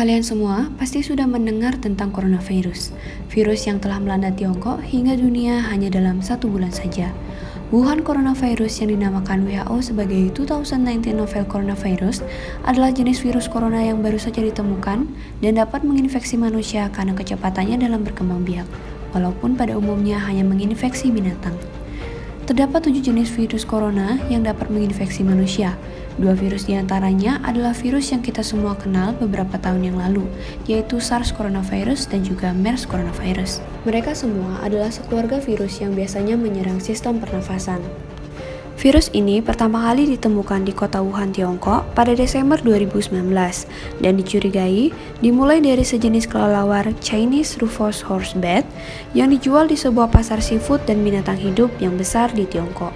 Kalian semua pasti sudah mendengar tentang coronavirus, virus yang telah melanda Tiongkok hingga dunia hanya dalam 1 bulan saja. Wuhan coronavirus yang dinamakan WHO sebagai 2019 novel coronavirus adalah jenis virus corona yang baru saja ditemukan dan dapat menginfeksi manusia karena kecepatannya dalam berkembang biak, walaupun pada umumnya hanya menginfeksi binatang. Terdapat 7 jenis virus corona yang dapat menginfeksi manusia. 2 virus diantaranya adalah virus yang kita semua kenal beberapa tahun yang lalu, yaitu SARS coronavirus dan juga MERS coronavirus. Mereka semua adalah sekeluarga virus yang biasanya menyerang sistem pernafasan. Virus ini pertama kali ditemukan di kota Wuhan, Tiongkok pada Desember 2019 dan dicurigai dimulai dari sejenis kelelawar Chinese Rufous Horsebat yang dijual di sebuah pasar seafood dan binatang hidup yang besar di Tiongkok.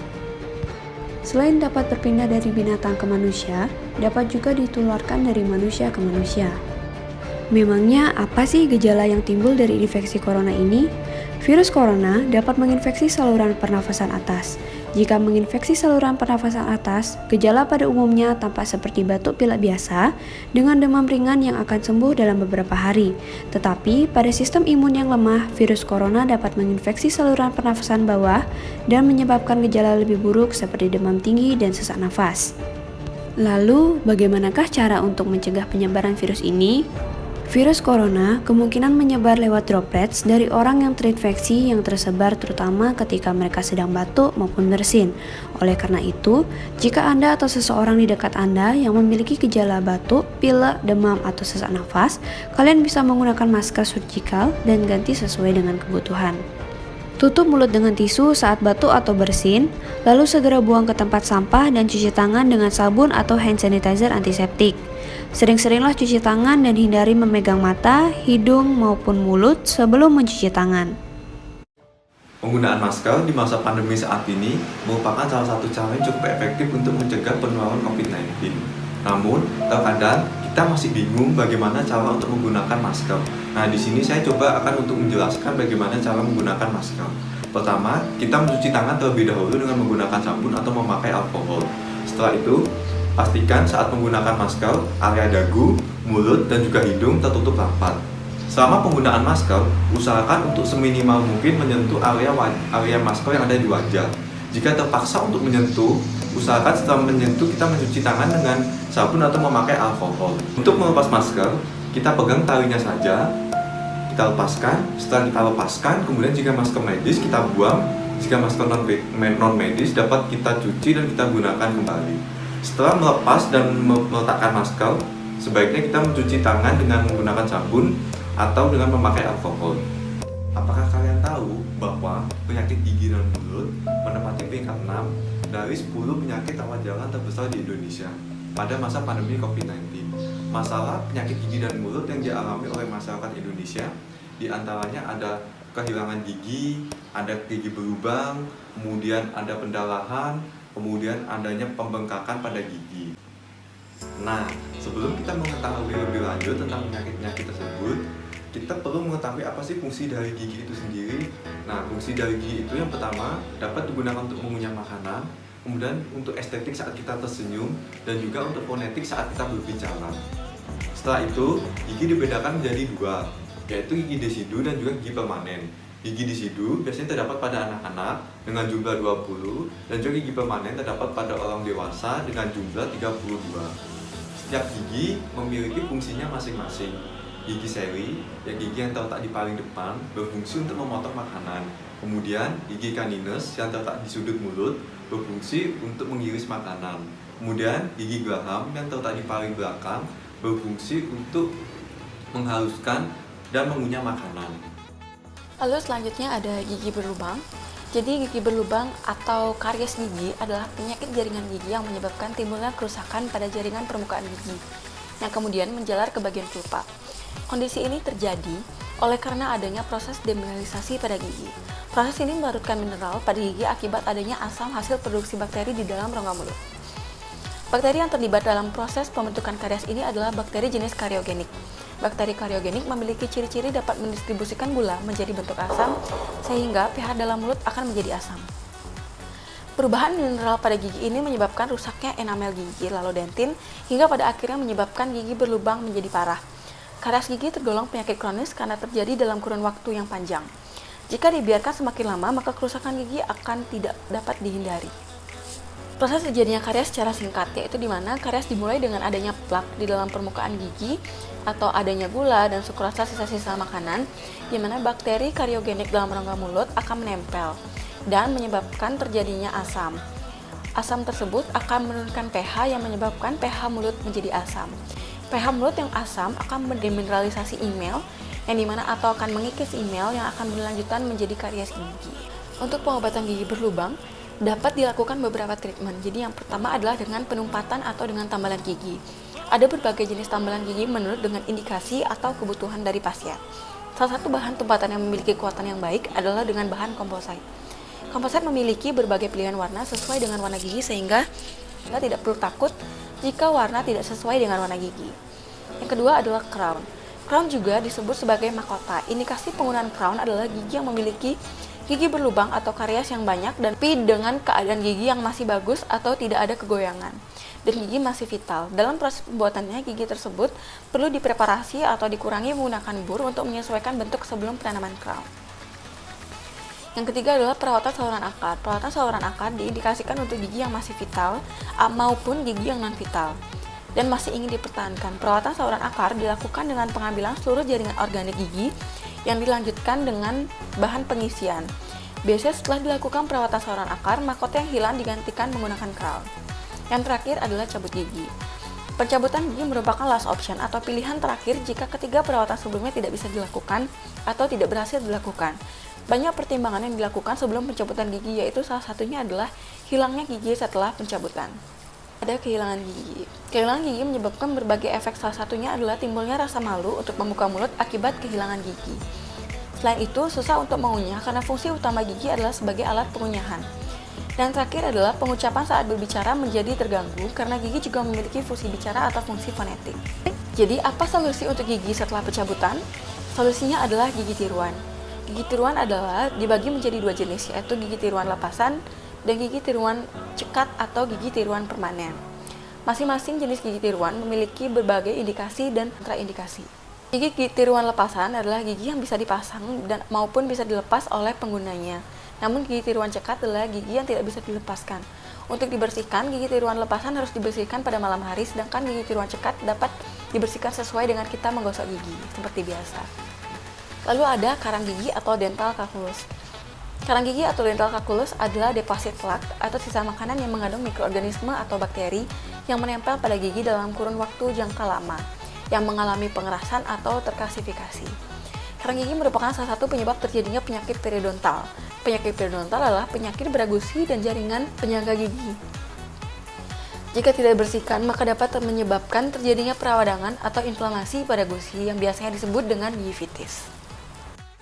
Selain dapat berpindah dari binatang ke manusia, dapat juga ditularkan dari manusia ke manusia. Memangnya apa sih gejala yang timbul dari infeksi corona ini? Virus corona dapat menginfeksi saluran pernafasan atas. Jika menginfeksi saluran pernafasan atas, gejala pada umumnya tampak seperti batuk pilek biasa dengan demam ringan yang akan sembuh dalam beberapa hari. Tetapi pada sistem imun yang lemah, virus corona dapat menginfeksi saluran pernafasan bawah dan menyebabkan gejala lebih buruk seperti demam tinggi dan sesak nafas. Lalu, bagaimanakah cara untuk mencegah penyebaran virus ini? Virus corona kemungkinan menyebar lewat droplets dari orang yang terinfeksi yang tersebar terutama ketika mereka sedang batuk maupun bersin. Oleh karena itu, jika Anda atau seseorang di dekat Anda yang memiliki gejala batuk, pilek, demam, atau sesak nafas, kalian bisa menggunakan masker surgical dan ganti sesuai dengan kebutuhan. Tutup mulut dengan tisu saat batuk atau bersin, lalu segera buang ke tempat sampah dan cuci tangan dengan sabun atau hand sanitizer antiseptik. Sering-seringlah cuci tangan dan hindari memegang mata, hidung, maupun mulut sebelum mencuci tangan. Penggunaan masker di masa pandemi saat ini merupakan salah satu cara yang cukup efektif untuk mencegah penularan COVID-19. Namun, terkadang kita masih bingung bagaimana cara untuk menggunakan masker. Nah, di sini saya coba akan untuk menjelaskan bagaimana cara menggunakan masker. Pertama, kita mencuci tangan terlebih dahulu dengan menggunakan sabun atau memakai alkohol. Setelah itu, pastikan saat menggunakan masker, area dagu, mulut, dan juga hidung tertutup rapat. Selama penggunaan masker, usahakan untuk seminimal mungkin menyentuh area masker yang ada di wajah. Jika terpaksa untuk menyentuh, usahakan setelah menyentuh kita mencuci tangan dengan sabun atau memakai alkohol. Untuk melepas masker, kita pegang talinya saja, kita lepaskan. Setelah kita lepaskan, kemudian jika masker medis kita buang. Jika masker non medis dapat kita cuci dan kita gunakan kembali. Setelah melepas dan meletakkan masker, sebaiknya kita mencuci tangan dengan menggunakan sabun atau dengan memakai alkohol. Apakah kalian tahu bahwa penyakit gigi dan mulut menempati peringkat 6 dari 10 penyakit rawat jalan terbesar di Indonesia pada masa pandemi COVID-19? Masalah penyakit gigi dan mulut yang dialami oleh masyarakat Indonesia diantaranya ada kehilangan gigi, ada gigi berlubang, kemudian ada pendarahan, kemudian adanya pembengkakan pada gigi. Nah, sebelum kita mengetahui lebih lanjut tentang penyakit-penyakit tersebut, kita perlu mengetahui apa sih fungsi dari gigi itu sendiri. Nah, fungsi dari gigi itu yang pertama dapat digunakan untuk mengunyah makanan, kemudian untuk estetik saat kita tersenyum, dan juga untuk fonetik saat kita berbicara. Setelah itu, gigi dibedakan menjadi 2, yaitu gigi desidu dan juga gigi permanen. Gigi desidu biasanya terdapat pada anak-anak dengan jumlah 20 dan juga gigi permanen terdapat pada orang dewasa dengan jumlah 32. Setiap gigi memiliki fungsinya masing-masing. Gigi seri, gigi yang terletak di paling depan, berfungsi untuk memotong makanan. Kemudian gigi caninus yang terletak di sudut mulut berfungsi untuk mengiris makanan. Kemudian gigi geraham yang terletak di paling belakang berfungsi untuk menghaluskan dan mengunyah makanan. Lalu selanjutnya ada gigi berlubang. Jadi gigi berlubang atau karies gigi adalah penyakit jaringan gigi yang menyebabkan timbulnya kerusakan pada jaringan permukaan gigi yang kemudian menjalar ke bagian pulpa. Kondisi ini terjadi oleh karena adanya proses demineralisasi pada gigi. Proses ini melarutkan mineral pada gigi akibat adanya asam hasil produksi bakteri di dalam rongga mulut. Bakteri yang terlibat dalam proses pembentukan karies ini adalah bakteri jenis karyogenik. Bakteri karyogenik memiliki ciri-ciri dapat mendistribusikan gula menjadi bentuk asam, sehingga pH dalam mulut akan menjadi asam. Perubahan mineral pada gigi ini menyebabkan rusaknya enamel gigi lalu dentin hingga pada akhirnya menyebabkan gigi berlubang menjadi parah. Karies gigi tergolong penyakit kronis karena terjadi dalam kurun waktu yang panjang. Jika dibiarkan semakin lama, maka kerusakan gigi akan tidak dapat dihindari. Proses terjadinya karies secara singkat, yaitu di mana karies dimulai dengan adanya plak di dalam permukaan gigi atau adanya gula dan sukrasa sisa-sisa makanan, di mana bakteri kariogenik dalam rongga mulut akan menempel dan menyebabkan terjadinya asam. Asam tersebut akan menurunkan pH yang menyebabkan pH mulut menjadi asam. pH mulut yang asam akan mendemineralisasi email yang dimana atau akan mengikis email yang akan berlanjutan menjadi karies gigi. Untuk pengobatan gigi berlubang dapat dilakukan beberapa treatment. Jadi yang pertama adalah dengan penumpatan atau dengan tambalan gigi. Ada berbagai jenis tambalan gigi menurut dengan indikasi atau kebutuhan dari pasien. Salah satu bahan tumpatan yang memiliki kekuatan yang baik adalah dengan bahan komposit. Komposit memiliki berbagai pilihan warna sesuai dengan warna gigi sehingga Anda tidak perlu takut jika warna tidak sesuai dengan warna gigi. Yang kedua adalah crown. Crown juga disebut sebagai mahkota. Indikasi penggunaan crown adalah gigi yang memiliki gigi berlubang atau karies yang banyak dan dengan keadaan gigi yang masih bagus atau tidak ada kegoyangan dan gigi masih vital. Dalam proses pembuatannya, gigi tersebut perlu dipreparasi atau dikurangi menggunakan bur untuk menyesuaikan bentuk sebelum penanaman crown. Yang ketiga adalah perawatan saluran akar. Perawatan saluran akar diindikasikan untuk gigi yang masih vital maupun gigi yang non-vital dan masih ingin dipertahankan. Perawatan saluran akar dilakukan dengan pengambilan seluruh jaringan organik gigi yang dilanjutkan dengan bahan pengisian. Biasanya setelah dilakukan perawatan saluran akar, mahkota yang hilang digantikan menggunakan crown. Yang terakhir adalah cabut gigi. Pencabutan gigi merupakan last option atau pilihan terakhir jika ketiga perawatan sebelumnya tidak bisa dilakukan atau tidak berhasil dilakukan. Banyak pertimbangan yang dilakukan sebelum pencabutan gigi, yaitu salah satunya adalah hilangnya gigi setelah pencabutan. Ada kehilangan gigi. Kehilangan gigi menyebabkan berbagai efek, salah satunya adalah timbulnya rasa malu untuk membuka mulut akibat kehilangan gigi. Selain itu, susah untuk mengunyah karena fungsi utama gigi adalah sebagai alat pengunyahan. Dan terakhir adalah pengucapan saat berbicara menjadi terganggu karena gigi juga memiliki fungsi bicara atau fungsi fonetik. Jadi, apa solusi untuk gigi setelah pencabutan? Solusinya adalah gigi tiruan. Gigi tiruan adalah dibagi menjadi dua jenis, yaitu gigi tiruan lepasan dan gigi tiruan cekat atau gigi tiruan permanen. Masing-masing jenis gigi tiruan memiliki berbagai indikasi dan kontraindikasi. Gigi tiruan lepasan adalah gigi yang bisa dipasang dan maupun bisa dilepas oleh penggunanya. Namun gigi tiruan cekat adalah gigi yang tidak bisa dilepaskan. Untuk dibersihkan, gigi tiruan lepasan harus dibersihkan pada malam hari, sedangkan gigi tiruan cekat dapat dibersihkan sesuai dengan kita menggosok gigi, seperti biasa. Lalu ada karang gigi atau dental calculus. Karang gigi atau dental calculus adalah deposit plak atau sisa makanan yang mengandung mikroorganisme atau bakteri yang menempel pada gigi dalam kurun waktu jangka lama, yang mengalami pengerasan atau terkalsifikasi. Karang gigi merupakan salah satu penyebab terjadinya penyakit periodontal. Penyakit periodontal adalah penyakit beragusi dan jaringan penyangga gigi. Jika tidak dibersihkan, maka dapat menyebabkan terjadinya perawadangan atau inflamasi pada gusi yang biasanya disebut dengan gingivitis.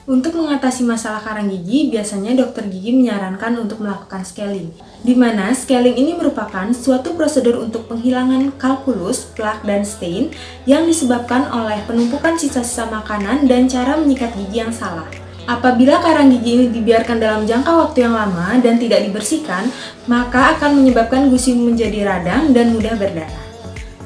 Untuk mengatasi masalah karang gigi, biasanya dokter gigi menyarankan untuk melakukan scaling, di mana scaling ini merupakan suatu prosedur untuk penghilangan kalkulus, plak, dan stain yang disebabkan oleh penumpukan sisa-sisa makanan dan cara menyikat gigi yang salah. Apabila karang gigi ini dibiarkan dalam jangka waktu yang lama dan tidak dibersihkan, maka akan menyebabkan gusi menjadi radang dan mudah berdarah.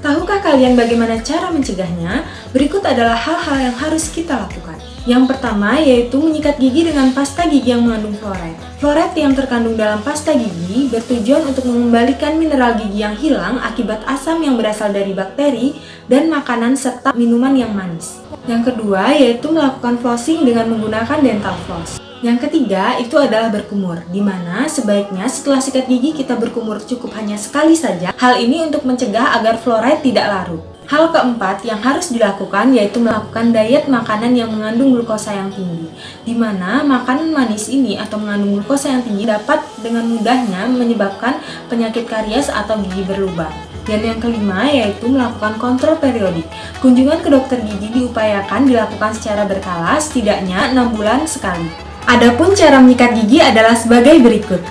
Tahukah kalian bagaimana cara mencegahnya? Berikut adalah hal-hal yang harus kita lakukan. Yang pertama yaitu menyikat gigi dengan pasta gigi yang mengandung fluoride. Fluoride yang terkandung dalam pasta gigi bertujuan untuk mengembalikan mineral gigi yang hilang akibat asam yang berasal dari bakteri dan makanan serta minuman yang manis. Yang kedua yaitu melakukan flossing dengan menggunakan dental floss. Yang ketiga itu adalah berkumur, di mana sebaiknya setelah sikat gigi kita berkumur cukup hanya sekali saja. Hal ini untuk mencegah agar fluoride tidak larut. Hal keempat yang harus dilakukan yaitu melakukan diet makanan yang mengandung glukosa yang tinggi, di mana makanan manis ini atau mengandung glukosa yang tinggi dapat dengan mudahnya menyebabkan penyakit karies atau gigi berlubang. Dan yang kelima yaitu melakukan kontrol periodik. Kunjungan ke dokter gigi diupayakan dilakukan secara berkala, setidaknya 6 bulan sekali. Adapun cara menyikat gigi adalah sebagai berikut.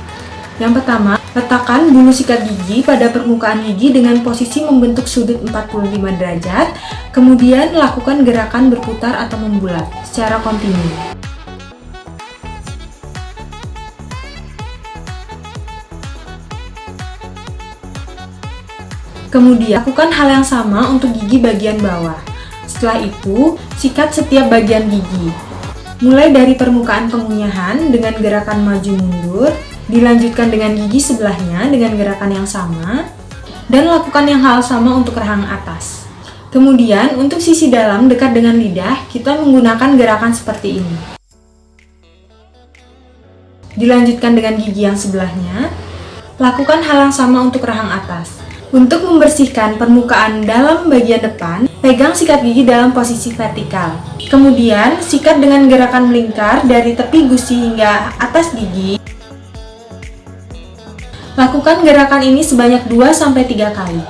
Yang pertama, letakkan bulu sikat gigi pada permukaan gigi dengan posisi membentuk sudut 45 derajat, kemudian lakukan gerakan berputar atau membulat secara kontinu. Kemudian, lakukan hal yang sama untuk gigi bagian bawah. Setelah itu, sikat setiap bagian gigi. Mulai dari permukaan pengunyahan dengan gerakan maju mundur, dilanjutkan dengan gigi sebelahnya dengan gerakan yang sama, dan lakukan yang hal sama untuk rahang atas. Kemudian, untuk sisi dalam dekat dengan lidah, kita menggunakan gerakan seperti ini. Dilanjutkan dengan gigi yang sebelahnya, lakukan hal yang sama untuk rahang atas. Untuk membersihkan permukaan dalam bagian depan, pegang sikat gigi dalam posisi vertikal. Kemudian, sikat dengan gerakan melingkar dari tepi gusi hingga atas gigi. Lakukan gerakan ini sebanyak 2-3 kali.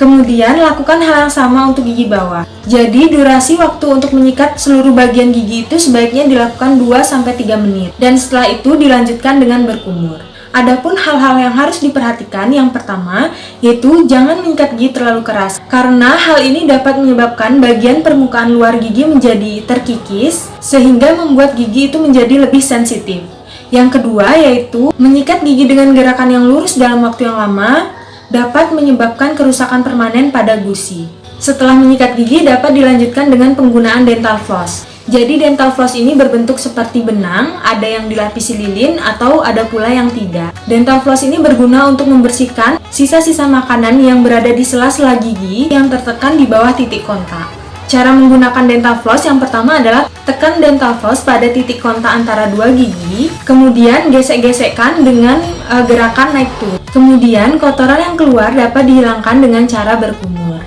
Kemudian, lakukan hal yang sama untuk gigi bawah. Jadi, durasi waktu untuk menyikat seluruh bagian gigi itu sebaiknya dilakukan 2-3 menit. Dan setelah itu dilanjutkan dengan berkumur. Adapun hal-hal yang harus diperhatikan, yang pertama yaitu jangan menyikat gigi terlalu keras, karena hal ini dapat menyebabkan bagian permukaan luar gigi menjadi terkikis sehingga membuat gigi itu menjadi lebih sensitif. Yang kedua yaitu menyikat gigi dengan gerakan yang lurus dalam waktu yang lama dapat menyebabkan kerusakan permanen pada gusi. Setelah menyikat gigi dapat dilanjutkan dengan penggunaan dental floss. Jadi dental floss ini berbentuk seperti benang, ada yang dilapisi lilin atau ada pula yang tidak. Dental floss ini berguna untuk membersihkan sisa-sisa makanan yang berada di sela-sela gigi yang tertekan di bawah titik kontak. Cara menggunakan dental floss yang pertama adalah tekan dental floss pada titik kontak antara dua gigi, kemudian gesek-gesekkan dengan gerakan naik turun. Kemudian kotoran yang keluar dapat dihilangkan dengan cara berkumur.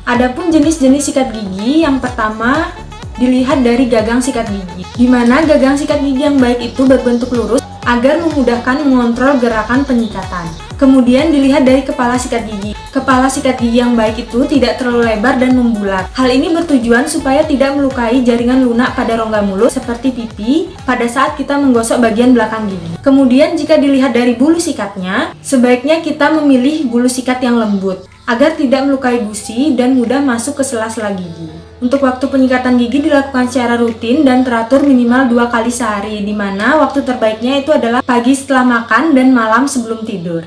Adapun jenis-jenis sikat gigi, yang pertama dilihat dari gagang sikat gigi, di mana gagang sikat gigi yang baik itu berbentuk lurus agar memudahkan mengontrol gerakan penyikatan. Kemudian dilihat dari kepala sikat gigi. Kepala sikat gigi yang baik itu tidak terlalu lebar dan membulat. Hal ini bertujuan supaya tidak melukai jaringan lunak pada rongga mulut seperti pipi pada saat kita menggosok bagian belakang gigi. Kemudian jika dilihat dari bulu sikatnya, sebaiknya kita memilih bulu sikat yang lembut agar tidak melukai gusi dan mudah masuk ke sela-sela gigi. Untuk waktu penyikatan gigi dilakukan secara rutin dan teratur minimal 2 kali sehari, di mana waktu terbaiknya itu adalah pagi setelah makan dan malam sebelum tidur.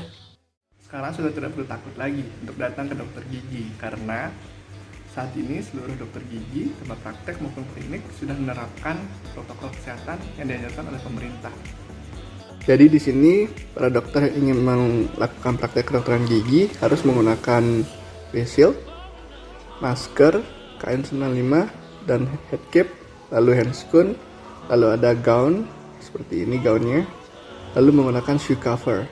Sekarang sudah tidak perlu takut lagi untuk datang ke dokter gigi, karena saat ini seluruh dokter gigi, tempat praktek maupun klinik sudah menerapkan protokol kesehatan yang diajarkan oleh pemerintah. Jadi di sini para dokter yang ingin melakukan praktek kedokteran gigi harus menggunakan face shield, masker, KN95 dan head cap, lalu handscoon, lalu ada gaun seperti ini gaunnya, lalu menggunakan shoe cover.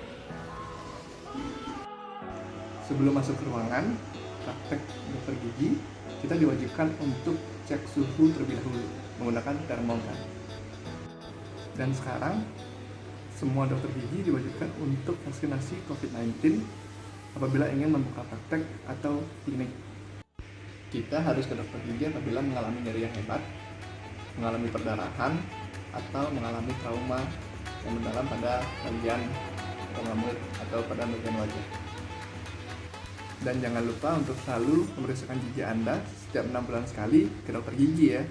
Sebelum masuk ke ruangan praktek dokter gigi, kita diwajibkan untuk cek suhu terlebih dahulu menggunakan termometer. Dan sekarang semua dokter gigi diwajibkan untuk vaksinasi COVID-19 apabila ingin membuka praktek atau klinik. Kita harus ke dokter gigi apabila mengalami nyeri yang hebat, mengalami perdarahan, atau mengalami trauma yang mendalam pada bagian rongga mulut atau pada bagian wajah. Dan jangan lupa untuk selalu memeriksakan gigi Anda setiap 6 bulan sekali ke dokter gigi ya.